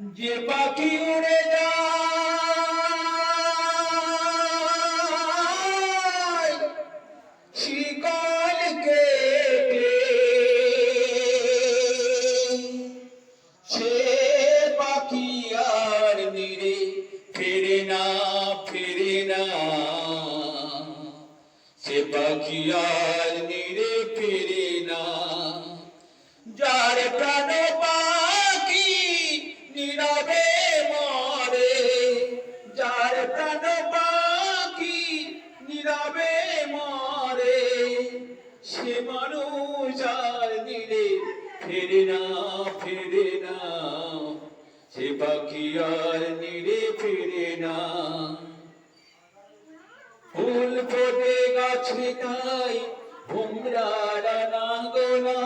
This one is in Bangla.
যে পাখি উড়ে যায় শিকল কেটে, সে পাখি আর নিরে ফেরে না, ফেরে না। সে পাখি আর নিরে ফেরে না। যার প্রাণ পাখি নীরবে মরে, যার প্রাণ পাখি নীরবে মরে, সে মানুষ আর নিরে ফেরে না, ফেরে না। সে পাখি আর নিরে ফেরে না। ফুল ফোটে গাছে তাই ভোমরা ডানা গোলা,